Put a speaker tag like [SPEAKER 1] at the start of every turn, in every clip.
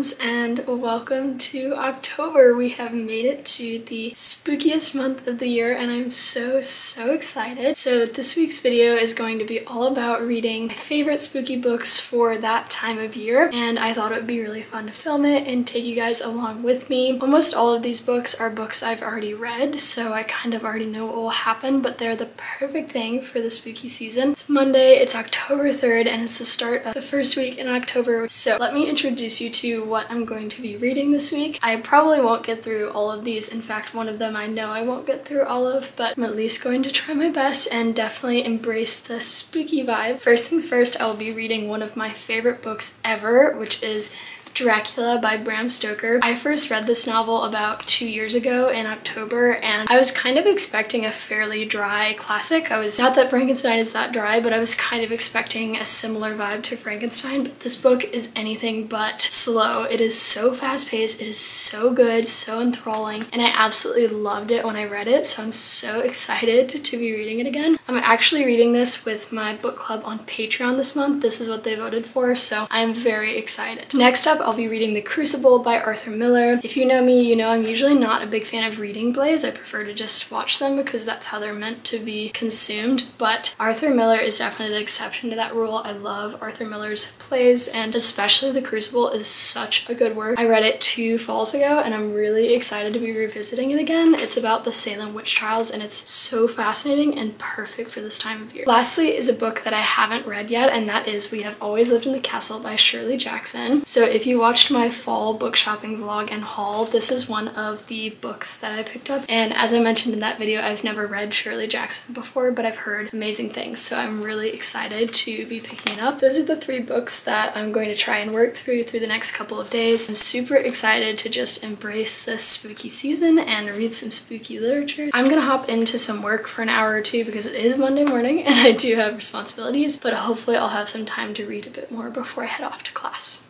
[SPEAKER 1] friends, and welcome to October. We have made it to the spookiest month of the year and I'm so excited. So this week's video is going to be all about reading my favorite spooky books for that time of year, and I thought it would be really fun to film it and take you guys along with me. Almost all of these books are books I've already read, so I kind of already know what will happen, but they're the perfect thing for the spooky season. It's Monday, it's October 3rd, and it's the start of the first week in October. So let me introduce you to what I'm going to be reading this week. I probably won't get through all of these. In fact, one of them I know I won't get through all of, but I'm at least going to try my best and definitely embrace the spooky vibe. First things first, I will be reading one of my favorite books ever, which is Dracula by Bram Stoker. I first read this novel about 2 years ago in October, and I was kind of expecting a fairly dry classic. Not that Frankenstein is that dry, but I was kind of expecting a similar vibe to Frankenstein, but this book is anything but slow. It is so fast-paced, it is so good, so enthralling, and I absolutely loved it when I read it, so I'm so excited to be reading it again. I'm actually reading this with my book club on Patreon this month. This is what they voted for, so I'm very excited. Next up, I'll be reading The Crucible by Arthur Miller. If you know me, you know I'm usually not a big fan of reading plays. I prefer to just watch them because that's how they're meant to be consumed, but Arthur Miller is definitely the exception to that rule. I love Arthur Miller's plays, and especially The Crucible is such a good work. I read it 2 falls ago and I'm really excited to be revisiting it again. It's about the Salem witch trials and it's so fascinating and perfect for this time of year. Lastly is a book that I haven't read yet, and that is We Have Always Lived in the Castle by Shirley Jackson. So if you watched my fall book shopping vlog and haul, this is one of the books that I picked up, and as I mentioned in that video, I've never read Shirley Jackson before, but I've heard amazing things, so I'm really excited to be picking it up. Those are the 3 books that I'm going to try and work through the next couple of days. I'm super excited to just embrace this spooky season and read some spooky literature. I'm gonna hop into some work for an hour or 2 because it is Monday morning and I do have responsibilities, but hopefully I'll have some time to read a bit more before I head off to class.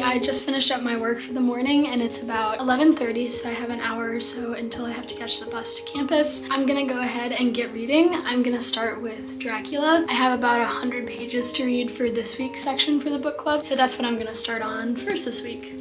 [SPEAKER 1] I just finished up my work for the morning and it's about 11:30, so I have an hour or so until I have to catch the bus to campus. I'm gonna go ahead and get reading. I'm gonna start with Dracula. I have about 100 pages to read for this week's section for the book club, so that's what I'm gonna start on first this week.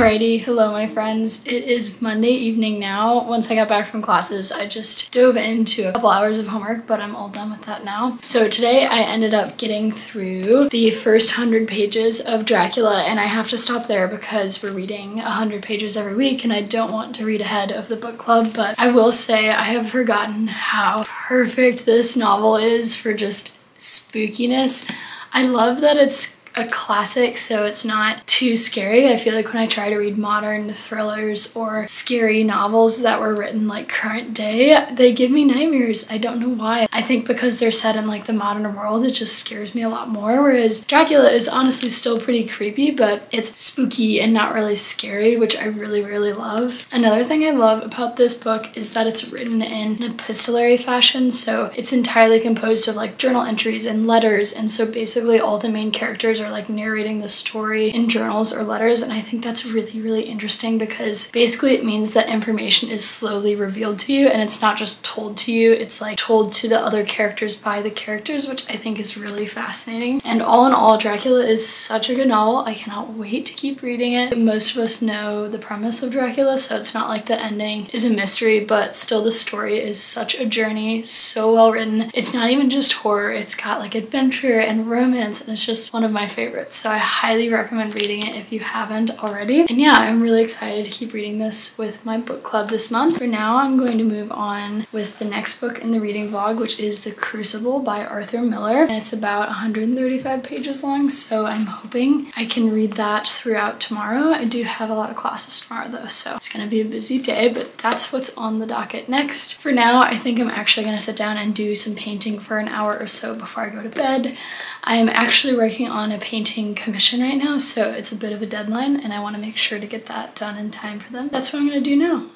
[SPEAKER 1] Alrighty, hello my friends. It is Monday evening now. Once I got back from classes, I just dove into a couple hours of homework, but I'm all done with that now. So today I ended up getting through the first 100 pages of Dracula, and I have to stop there because we're reading 100 pages every week and I don't want to read ahead of the book club, but I will say I have forgotten how perfect this novel is for just spookiness. I love that it's a classic, so it's not too scary. I feel like when I try to read modern thrillers or scary novels that were written like current day, they give me nightmares. I don't know why. I think because they're set in like the modern world, it just scares me a lot more, whereas Dracula is honestly still pretty creepy, but it's spooky and not really scary, which I really love. Another thing I love about this book is that it's written in an epistolary fashion, so it's entirely composed of like journal entries and letters, and so basically all the main characters are like narrating the story in journals or letters, and I think that's really interesting because basically it means that information is slowly revealed to you and it's not just told to you, it's like told to the other characters by the characters, which I think is really fascinating. And all in all, Dracula is such a good novel. I cannot wait to keep reading it. Most of us know the premise of Dracula, so it's not like the ending is a mystery, but still the story is such a journey, so well written. It's not even just horror, it's got like adventure and romance, and it's just one of my favorites, so I highly recommend reading it if you haven't already. And yeah, I'm really excited to keep reading this with my book club this month. For now, I'm going to move on with the next book in the reading vlog, which is The Crucible by Arthur Miller, and it's about 135 pages long, so I'm hoping I can read that throughout tomorrow. I do have a lot of classes tomorrow though, so it's gonna be a busy day, but that's what's on the docket next. For now, I think I'm actually gonna sit down and do some painting for an hour or so before I go to bed. I'm actually working on a painting commission right now, so it's a bit of a deadline and I want to make sure to get that done in time for them. That's what I'm going to do now.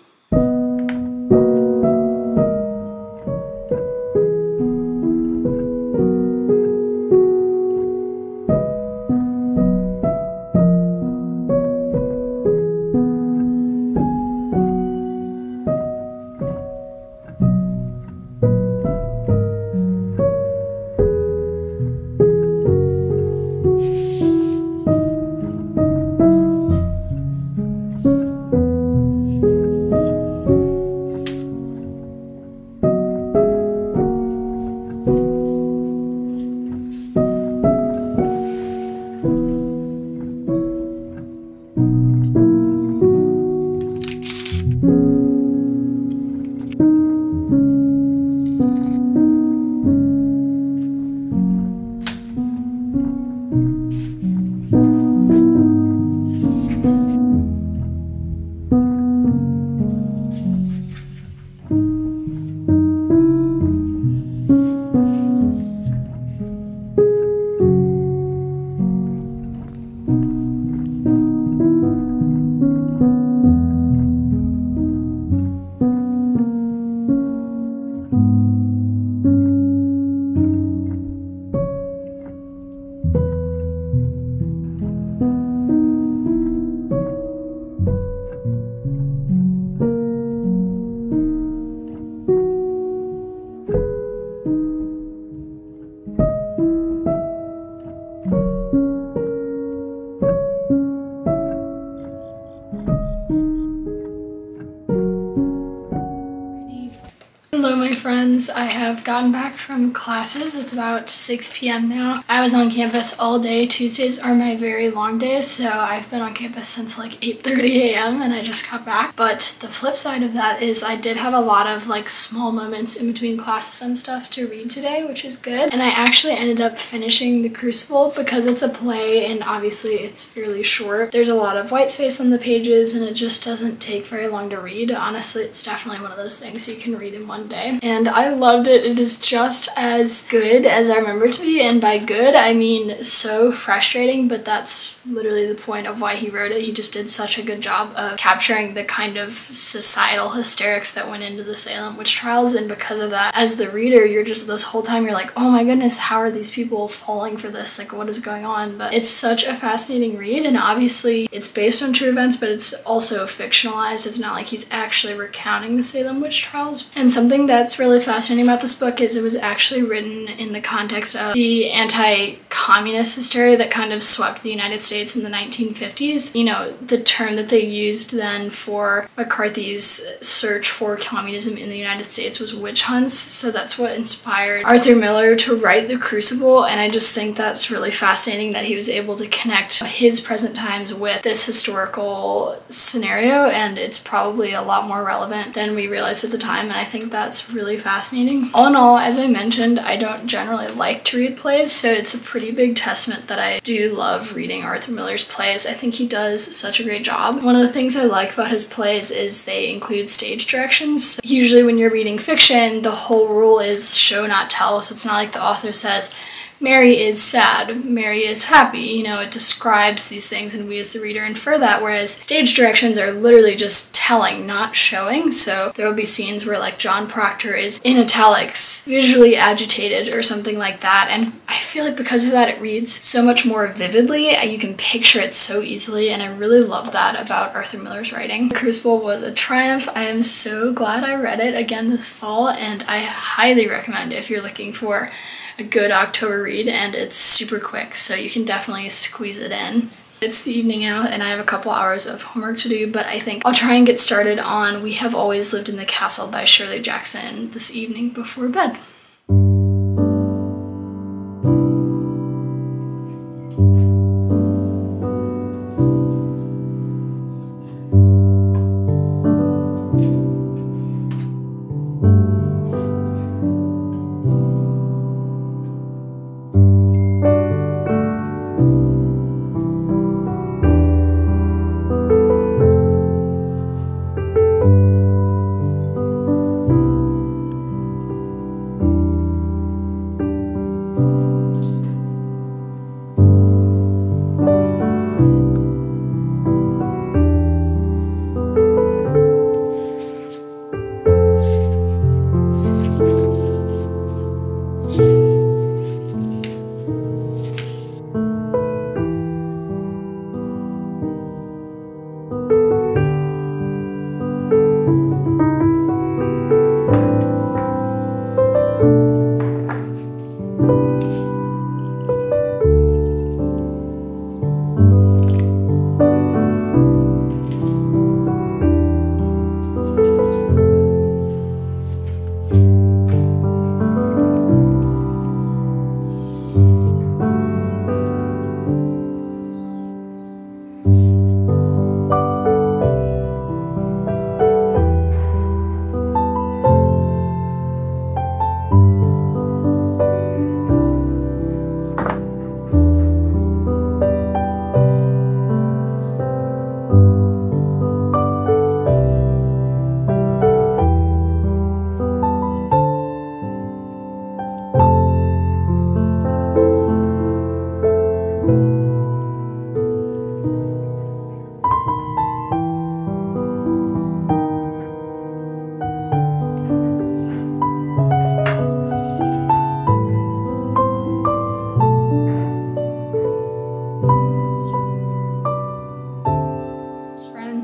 [SPEAKER 1] Hello my friends, I have gotten back from classes. It's about 6 p.m. now. I was on campus all day. Tuesdays are my very long days, so I've been on campus since like 8:30 a.m. and I just got back. But the flip side of that is I did have a lot of like small moments in between classes and stuff to read today, which is good. And I actually ended up finishing The Crucible because it's a play and obviously it's fairly short. There's a lot of white space on the pages and it just doesn't take very long to read. Honestly, it's definitely one of those things you can read in one day. And I loved it. It is just as good as I remember it to be, and by good I mean so frustrating, but that's literally the point of why he wrote it. He just did such a good job of capturing the kind of societal hysterics that went into the Salem witch trials, and because of that, as the reader, you're just this whole time you're like, oh my goodness, how are these people falling for this? Like, what is going on? But it's such a fascinating read, and obviously it's based on true events, but it's also fictionalized. It's not like he's actually recounting the Salem witch trials. And something that's really fascinating about this book is it was actually written in the context of the anti-communist hysteria that kind of swept the United States in the 1950s. You know, the term that they used then for McCarthy's search for communism in the United States was witch hunts, so that's what inspired Arthur Miller to write The Crucible, and I just think that's really fascinating that he was able to connect his present times with this historical scenario, and it's probably a lot more relevant than we realized at the time, and I think that's really fascinating. All in all, as I mentioned, I don't generally like to read plays, so it's a pretty big testament that I do love reading Arthur Miller's plays. I think he does such a great job. One of the things I like about his plays is they include stage directions. Usually when you're reading fiction, the whole rule is show not tell, so it's not like the author says, Mary is sad, Mary is happy. You know, it describes these things and we as the reader infer that, whereas stage directions are literally just telling, not showing. So there will be scenes where like John Proctor is in italics, visually agitated or something like that, and I feel like because of that it reads so much more vividly. You can picture it so easily, and I really love that about Arthur Miller's writing. The Crucible was a triumph. I am so glad I read it again this fall, and I highly recommend it if you're looking for a good October read, and it's super quick, so you can definitely squeeze it in. It's the evening now and I have a couple hours of homework to do, but I think I'll try and get started on We Have Always Lived in the Castle by Shirley Jackson this evening before bed.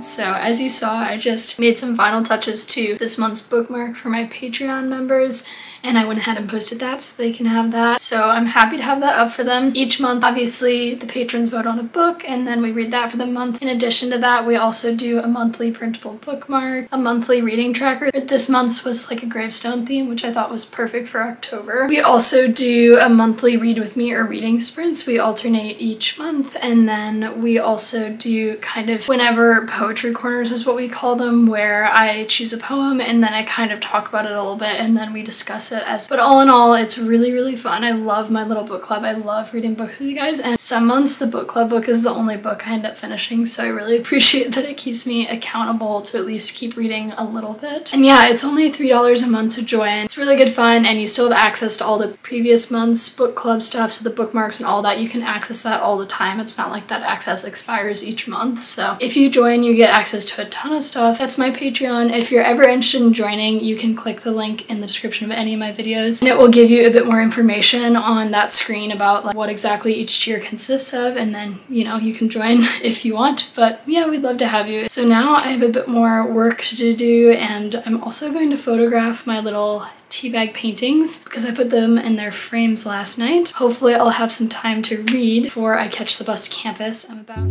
[SPEAKER 1] So as you saw, I just made some final touches to this month's bookmark for my Patreon members, and I went ahead and posted that so they can have that. So I'm happy to have that up for them. Each month, obviously, the patrons vote on a book, and then we read that for the month. In addition to that, we also do a monthly printable bookmark, a monthly reading tracker. This month's was like a gravestone theme, which I thought was perfect for October. We also do a monthly read with me or reading sprints. We alternate each month, and then we also do kind of whenever poetry corners is what we call them, where I choose a poem and then I kind of talk about it a little bit and then we discuss it as. But all in all, it's really, really fun. I love my little book club. I love reading books with you guys, and some months the book club book is the only book I end up finishing, so I really appreciate that it keeps me accountable to at least keep reading a little bit. And yeah, it's only $3 a month to join. It's really good fun, and you still have access to all the previous month's book club stuff, so the bookmarks and all that, you can access that all the time. It's not like that access expires each month, so if you join, you get access to a ton of stuff. That's my Patreon. If you're ever interested in joining, you can click the link in the description of any of my videos, and it will give you a bit more information on that screen about like what exactly each tier consists of, and then, you know, you can join if you want. But yeah, we'd love to have you. So now I have a bit more work to do, and I'm also going to photograph my little teabag paintings because I put them in their frames last night. Hopefully I'll have some time to read before I catch the bus to campus. I'm about...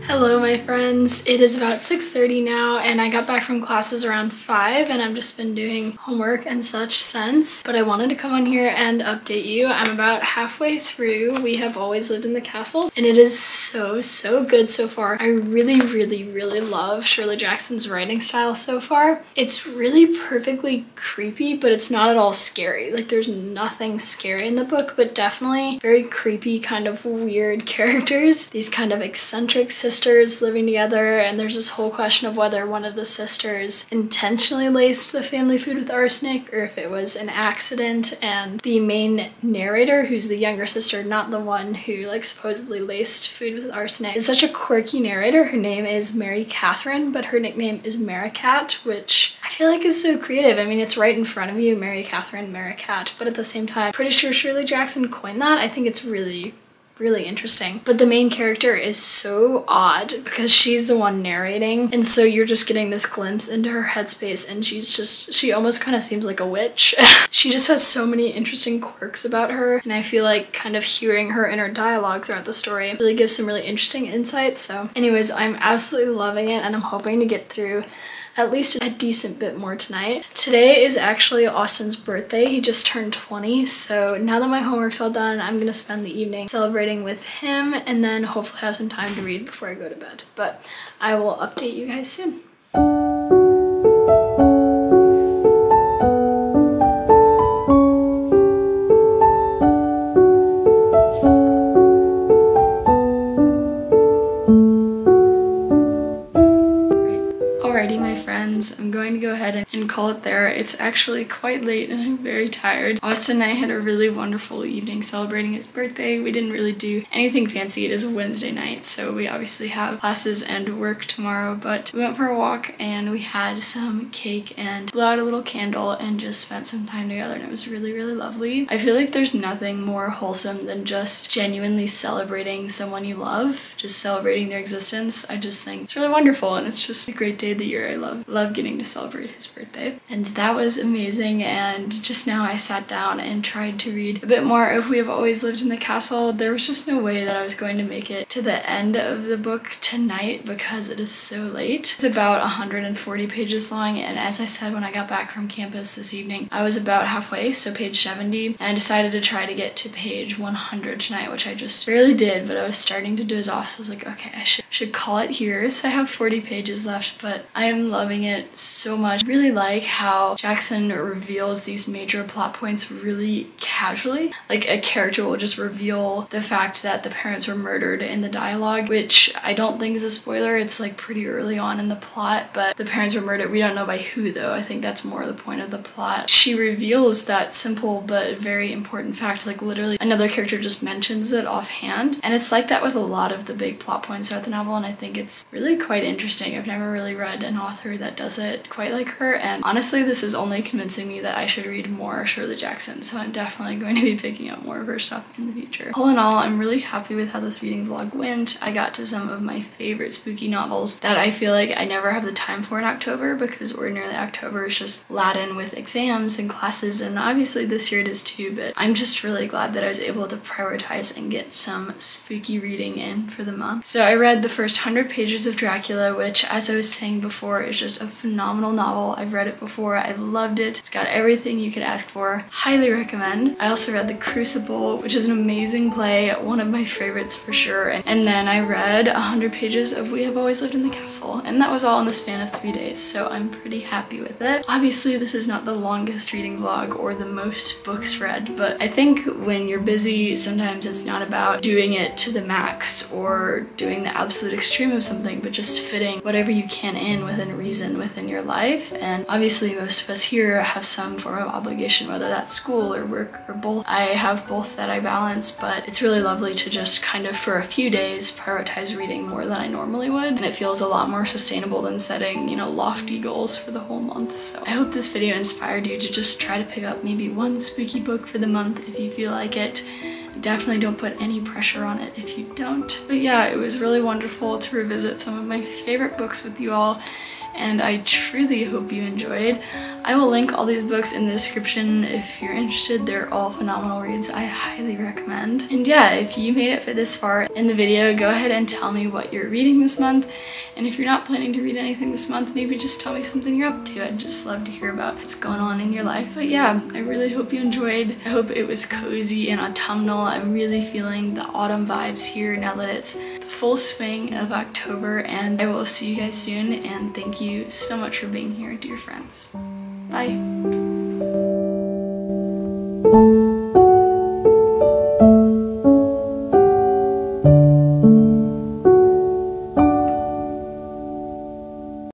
[SPEAKER 1] Hello my friends, it is about 6:30 now and I got back from classes around 5 and I've just been doing homework and such since, but I wanted to come on here and update you. I'm about halfway through We Have Always Lived in the Castle and it is so good so far. I really love Shirley Jackson's writing style so far. It's really perfectly creepy, but it's not at all scary. Like there's nothing scary in the book, but definitely very creepy, kind of weird characters. These kind of eccentric sisters living together, and there's this whole question of whether one of the sisters intentionally laced the family food with arsenic or if it was an accident. And the main narrator, who's the younger sister, not the one who like supposedly laced food with arsenic, is such a quirky narrator. Her name is Mary Catherine, but her nickname is Maricat, which I feel like is so creative. I mean, it's right in front of you, Mary Catherine, Maricat, but at the same time, pretty sure Shirley Jackson coined that. I think it's really interesting. But the main character is so odd because she's the one narrating, and so you're just getting this glimpse into her headspace, and she almost kind of seems like a witch. She just has so many interesting quirks about her, and I feel like kind of hearing her inner dialogue throughout the story really gives some really interesting insights. So anyways, I'm absolutely loving it and I'm hoping to get through at least a decent bit more tonight. Today is actually Austin's birthday. He just turned 20, so now that my homework's all done, I'm gonna spend the evening celebrating with him and then hopefully have some time to read before I go to bed. But I will update you guys soon. I'm going to go ahead and call it there. It's actually quite late and I'm very tired. Austin and I had a really wonderful evening celebrating his birthday. We didn't really do anything fancy. It is a Wednesday night, so we obviously have classes and work tomorrow, but we went for a walk and we had some cake and blew out a little candle and just spent some time together, and it was really lovely. I feel like there's nothing more wholesome than just genuinely celebrating someone you love, just celebrating their existence. I just think it's really wonderful, and it's just a great day of the year. I love getting to celebrate his birthday. And that was amazing, and just now I sat down and tried to read a bit more of We Have Always Lived in the Castle. There was just no way that I was going to make it to the end of the book tonight because it is so late. It's about 140 pages long, and as I said when I got back from campus this evening, I was about halfway, so page 70, and I decided to try to get to page 100 tonight, which I just barely did, but I was starting to doze off, so I was like, okay, I should call it here. So I have 40 pages left, but I am loving it so much. I really like how Jackson reveals these major plot points really casually. Like a character will just reveal the fact that the parents were murdered in the dialogue, which I don't think is a spoiler. It's like pretty early on in the plot, but the parents were murdered. We don't know by who though. I think that's more the point of the plot. She reveals that simple but very important fact, like literally another character just mentions it offhand. And it's like that with a lot of the big plot points throughout the novel, and I think it's really quite interesting. I've never really read an author that does it quite like her, and honestly this is only convincing me that I should read more Shirley Jackson, so I'm definitely going to be picking up more of her stuff in the future. All in all, I'm really happy with how this reading vlog went. I got to some of my favorite spooky novels that I feel like I never have the time for in October, because ordinarily October is just laden with exams and classes, and obviously this year it is too, but I'm just really glad that I was able to prioritize and get some spooky reading in for the month. So I read the first 100 pages of Dracula, which, as I was saying before, before is just a phenomenal novel. I've read it before, I loved it. It's got everything you could ask for. Highly recommend. I also read The Crucible, which is an amazing play, one of my favorites for sure. And then I read 100 pages of We Have Always Lived in the Castle, and that was all in the span of 3 days, so I'm pretty happy with it. Obviously, this is not the longest reading vlog or the most books read, but I think when you're busy, sometimes it's not about doing it to the max or doing the absolute extreme of something, but just fitting whatever you can in within reason within your life. And obviously most of us here have some form of obligation, whether that's school or work or both. I have both that I balance, but it's really lovely to just kind of for a few days prioritize reading more than I normally would, and it feels a lot more sustainable than setting, you know, lofty goals for the whole month. So I hope this video inspired you to just try to pick up maybe one spooky book for the month if you feel like it. Definitely don't put any pressure on it if you don't. But yeah, it was really wonderful to revisit some of my favorite books with you all, and I truly hope you enjoyed. I will link all these books in the description if you're interested. They're all phenomenal reads. I highly recommend. And yeah, if you made it for this far in the video, go ahead and tell me what you're reading this month. And if you're not planning to read anything this month, maybe just tell me something you're up to. I'd just love to hear about what's going on in your life. But yeah, I really hope you enjoyed. I hope it was cozy and autumnal. I'm really feeling the autumn vibes here now that it's the full swing of October, and I will see you guys soon, and thank you so much for being here, dear friends. Bye.